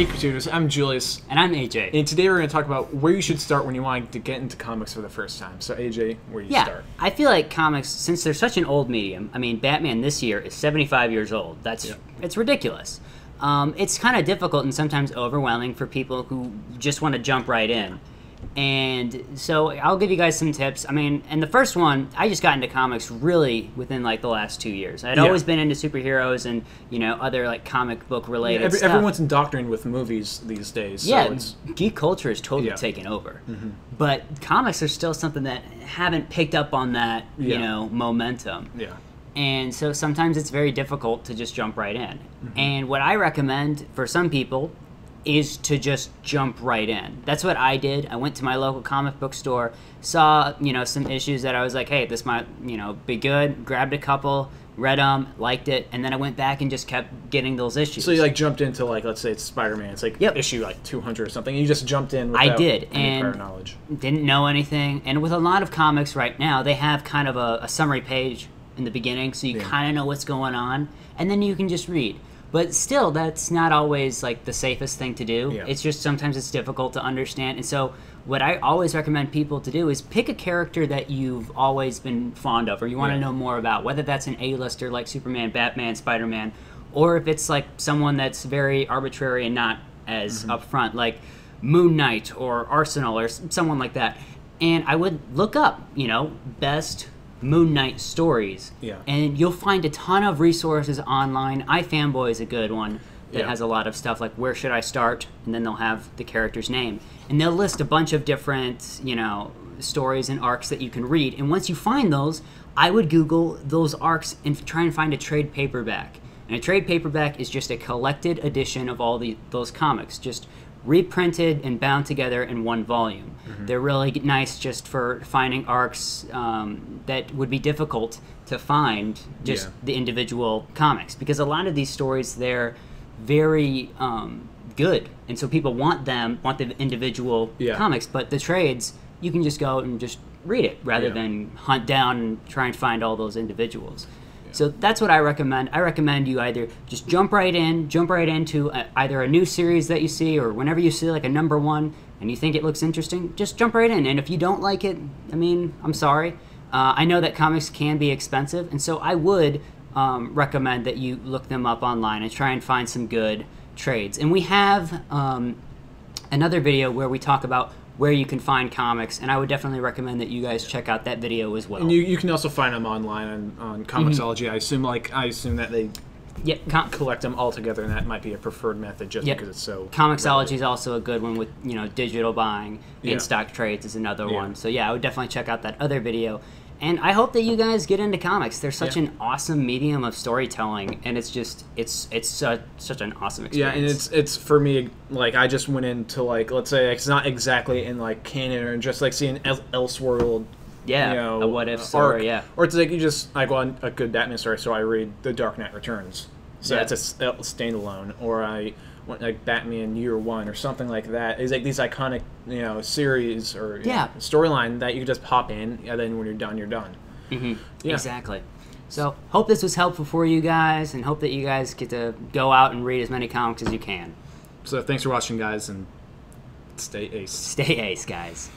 Hey Cartooners, I'm Julius. And I'm AJ. And today we're going to talk about where you should start when you want to get into comics for the first time. So AJ, where do you start? I feel like comics, since they're such an old medium, I mean, Batman this year is 75 years old. It's ridiculous. It's kind of difficult and sometimes overwhelming for people who just want to jump right in. And so I'll give you guys some tips. I mean, and the first one, I just got into comics really within like the last 2 years. I'd always been into superheroes and, you know, other like comic book related stuff. Everyone's indoctrinated with movies these days. So geek culture is totally taken over. Mm-hmm. But comics are still something that haven't picked up on that, you know, momentum. Yeah. And so sometimes it's very difficult to just jump right in. Mm-hmm. And what I recommend for some people is to just jump right in. That's what I did. I went to my local comic book store, saw, you know, some issues that I was like, hey, this might, you know, be good, grabbed a couple, read them, liked it, and then I went back and just kept getting those issues. So you like jumped into like, let's say it's Spider-Man, it's like issue like 200 or something, and you just jumped in without any prior knowledge. Didn't know anything. And with a lot of comics right now, they have kind of a summary page in the beginning, so you kind of know what's going on, and then you can just read. But still, that's not always like the safest thing to do. Yeah. It's just sometimes it's difficult to understand. And so what I always recommend people to do is pick a character that you've always been fond of or you want to know more about, whether that's an A-lister like Superman, Batman, Spider-Man, or if it's like someone that's very arbitrary and not as upfront, like Moon Knight or Arsenal or someone like that. And I would look up, you know, best Moon Knight stories, and you'll find a ton of resources online. iFanboy is a good one that has a lot of stuff like where should I start, and then they'll have the character's name, and they'll list a bunch of different, you know, stories and arcs that you can read. And once you find those, I would Google those arcs and try and find a trade paperback. And a trade paperback is just a collected edition of all those comics, just reprinted and bound together in one volume. They're really nice just for finding arcs that would be difficult to find just the individual comics, because a lot of these stories, they're very good, and so people want the individual comics, but the trades, you can just go and just read it rather than hunt down and try and find all those individuals. So that's what I recommend. I recommend you either just jump right into either a new series that you see, or whenever you see like a #1 and you think it looks interesting, just jump right in. And if you don't like it, I mean, I'm sorry. I know that comics can be expensive, and so I would recommend that you look them up online and try and find some good trades. And we have another video where we talk about where you can find comics, and I would definitely recommend that you guys check out that video as well. And you can also find them online on Comixology. I assume that they collect them all together, and that might be a preferred method just because it's so Comixology is also a good one with, you know, digital buying. In-stock trades is another one. So yeah, I would definitely check out that other video. And I hope that you guys get into comics. They're such an awesome medium of storytelling, and it's just it's such an awesome experience. Yeah, and it's for me, like, I just went into, like, let's say it's not exactly in like canon or just like seeing Elseworld, you know, a what if story, or it's like you just I go on a good Batman story, so I read The Dark Knight Returns, so that's a standalone, or I went like Batman Year One or something like that. It's like these iconic, you know, series or storyline that you can just pop in, and then when you're done, you're done. Exactly. So hope this was helpful for you guys, and hope that you guys get to go out and read as many comics as you can. So thanks for watching, guys, and stay ace. Stay ace, guys.